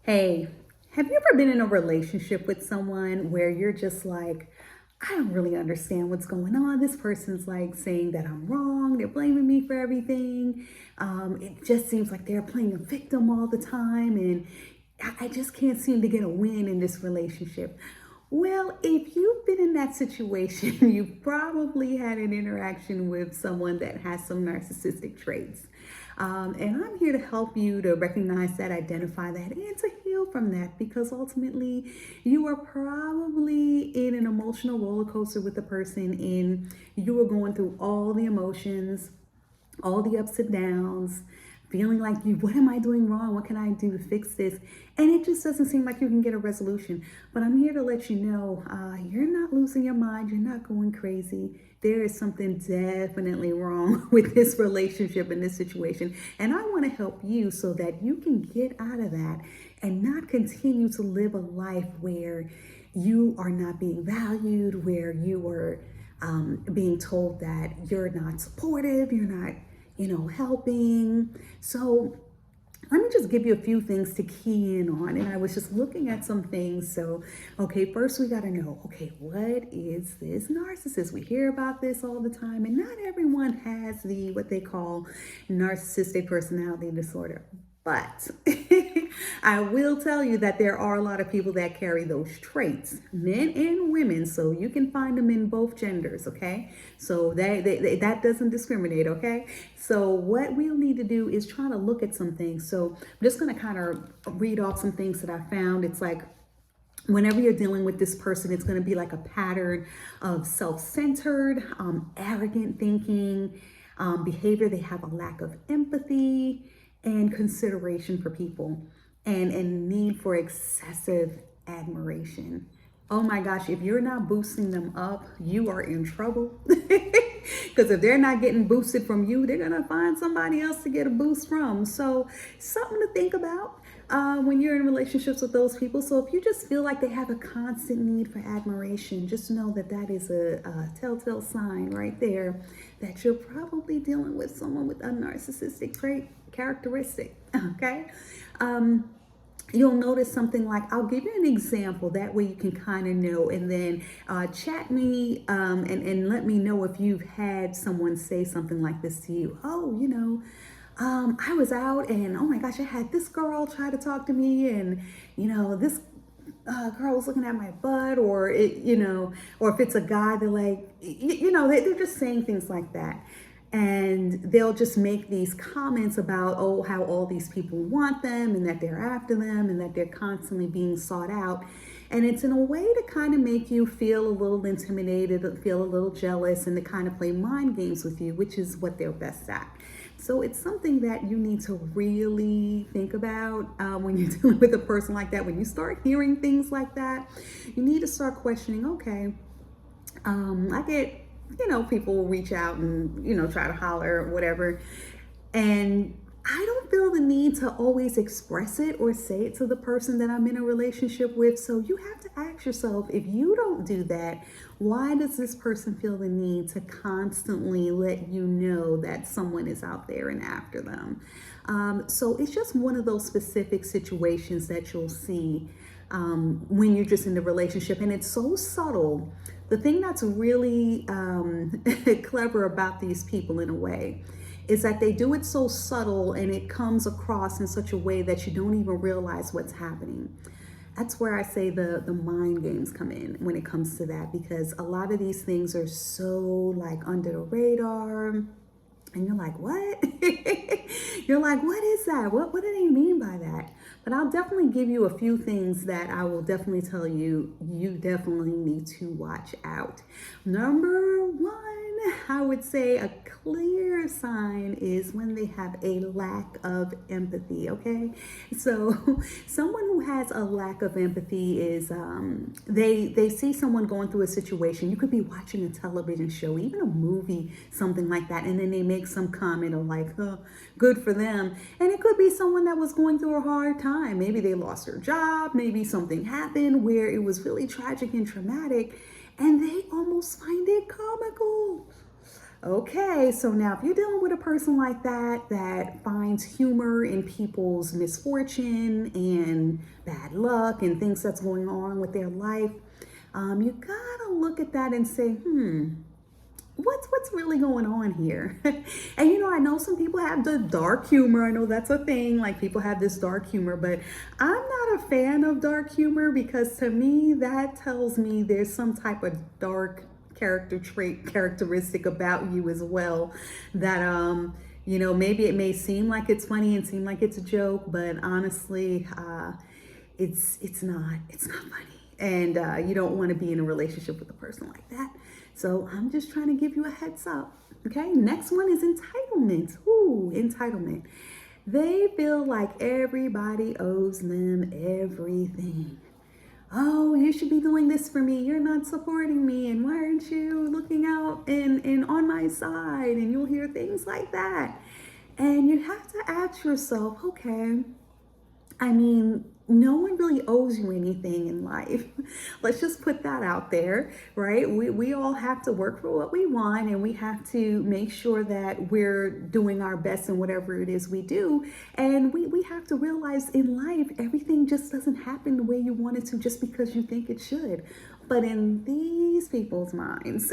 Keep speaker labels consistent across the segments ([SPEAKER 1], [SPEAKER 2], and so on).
[SPEAKER 1] Hey, have you ever been in a relationship with someone where you're just like, I don't really understand what's going on. This person's like saying that I'm wrong. They're blaming me for everything. It just seems like they're playing a victim all the time. And I just can't seem to get a win in this relationship. Well, if you've been in that situation, you probably had an interaction with someone that has some narcissistic traits. And I'm here to help you to recognize that, identify that, and to heal from that because ultimately you are probably in an emotional roller coaster with the person and you are going through all the emotions, all the ups and downs, feeling like what am I doing wrong? What can I do to fix this? And it just doesn't seem like you can get a resolution. But I'm here to let you know you're not losing your mind. You're not going crazy. There is something definitely wrong with this relationship and this situation. And I want to help you so that you can get out of that and not continue to live a life where you are not being valued, where you are being told that you're not supportive, you're not, helping. So let me just give you a few things to key in on. And I was just looking at some things. So, okay, first we got to know, okay, what is this narcissist? We hear about this all the time, and not everyone has what they call narcissistic personality disorder. But I will tell you that there are a lot of people that carry those traits, men and women. So you can find them in both genders, okay? So that doesn't discriminate, okay? So what we'll need to do is try to look at some things. So I'm just going to kind of read off some things that I found. It's like, whenever you're dealing with this person, it's going to be like a pattern of self-centered, arrogant thinking, behavior. They have a lack of empathy and consideration for people, and need for excessive admiration. Oh my gosh, if you're not boosting them up, you are in trouble. Because if they're not getting boosted from you, they're going to find somebody else to get a boost from. So, something to think about when you're in relationships with those people. So, if you just feel like they have a constant need for admiration, just know that that is a telltale sign right there that you're probably dealing with someone with a narcissistic trait characteristic. Okay. You'll notice something like, I'll give you an example, that way you can kind of know, and then chat me and let me know if you've had someone say something like this to you. Oh, I was out and oh my gosh, I had this girl try to talk to me, and this girl was looking at my butt, or or if it's a guy, they're like, they're just saying things like that. And they'll just make these comments about, oh, how all these people want them and that they're after them and that they're constantly being sought out. And it's in a way to kind of make you feel a little intimidated, feel a little jealous, and to kind of play mind games with you, which is what they're best at. So it's something that you need to really think about when you're dealing with a person like that. When you start hearing things like that, you need to start questioning, okay, I get, people will reach out and, try to holler or whatever. And I don't feel the need to always express it or say it to the person that I'm in a relationship with. So you have to ask yourself, if you don't do that, why does this person feel the need to constantly let you know that someone is out there and after them? So it's just one of those specific situations that you'll see when you're just in the relationship. And it's so subtle. The thing that's really clever about these people in a way is that they do it so subtle, and it comes across in such a way that you don't even realize what's happening. That's where I say the mind games come in when it comes to that, because a lot of these things are so like under the radar. And you're like, what? You're like, what is that? What do they mean by that? But I'll definitely give you a few things that I will definitely tell you, you definitely need to watch out. Number one, I would say a clear sign is when they have a lack of empathy, okay? So someone who has a lack of empathy is, they see someone going through a situation. You could be watching a television show, even a movie, something like that, and then they make some comment of like, oh, good for them. And it could be someone that was going through a hard time. Maybe they lost their job, maybe something happened where it was really tragic and traumatic, and they almost find it comical. Okay, so now if you're dealing with a person like that, that finds humor in people's misfortune and bad luck and things that's going on with their life, you gotta look at that and say, what's really going on here? And I know some people have the dark humor. I know that's a thing, like people have this dark humor, but I'm not a fan of dark humor, because to me that tells me there's some type of dark characteristic about you as well, that maybe it may seem like it's funny and seem like it's a joke, but honestly, it's not funny, and you don't want to be in a relationship with a person like that. So I'm just trying to give you a heads up. Okay, next one is entitlement. Ooh, entitlement. They feel like everybody owes them everything. Oh, you should be doing this for me. You're not supporting me. And why aren't you looking out and on my side? And you'll hear things like that. And you have to ask yourself, okay, I mean, no one really owes you anything in life. Let's just put that out there, right? We all have to work for what we want, and we have to make sure that we're doing our best in whatever it is we do. And we have to realize in life, everything just doesn't happen the way you want it to just because you think it should. But in these people's minds,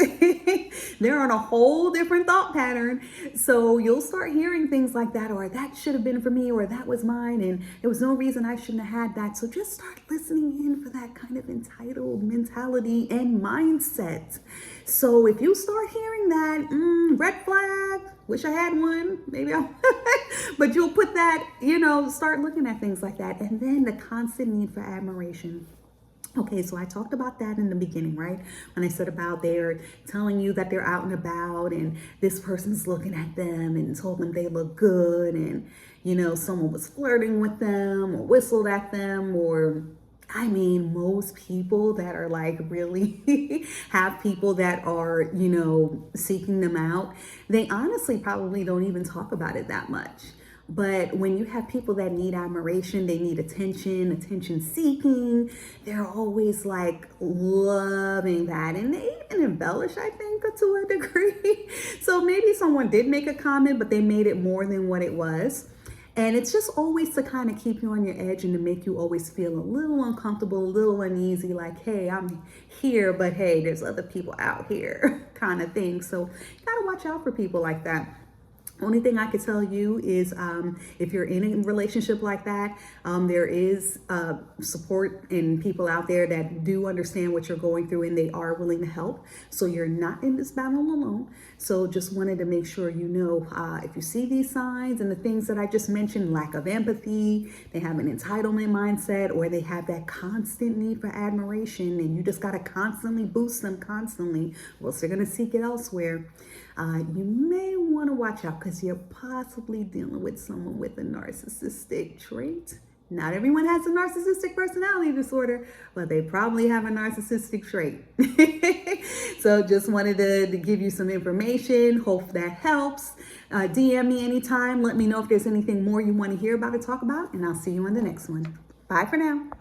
[SPEAKER 1] they're on a whole different thought pattern. So you'll start hearing things like that, or that should have been for me, or that was mine, and there was no reason I shouldn't have had that. So just start listening in for that kind of entitled mentality and mindset. So if you start hearing that, red flag, wish I had one, maybe I'll, but you'll put that, start looking at things like that. And then the constant need for admiration. Okay, so I talked about that in the beginning, right? When I said about they're telling you that they're out and about and this person's looking at them and told them they look good, and, someone was flirting with them or whistled at them, or most people that are like really have people that are, seeking them out, they honestly probably don't even talk about it that much. But when you have people that need admiration, they need attention seeking, they're always like loving that. And they even embellish, I think, to a degree. So maybe someone did make a comment, but they made it more than what it was. And it's just always to kind of keep you on your edge and to make you always feel a little uncomfortable, a little uneasy, like, hey, I'm here, but hey, there's other people out here kind of thing. So you gotta watch out for people like that. Only thing I could tell you is if you're in a relationship like that, there is support and people out there that do understand what you're going through, and they are willing to help. So you're not in this battle alone. So just wanted to make sure if you see these signs and the things that I just mentioned, lack of empathy, they have an entitlement mindset, or they have that constant need for admiration, and you just got to constantly boost them constantly, or else they're going to seek it elsewhere. You may want to watch out, because you're possibly dealing with someone with a narcissistic trait. Not everyone has a narcissistic personality disorder, but they probably have a narcissistic trait. So just wanted to give you some information. Hope that helps. DM me anytime. Let me know if there's anything more you want to hear about or talk about, and I'll see you on the next one. Bye for now.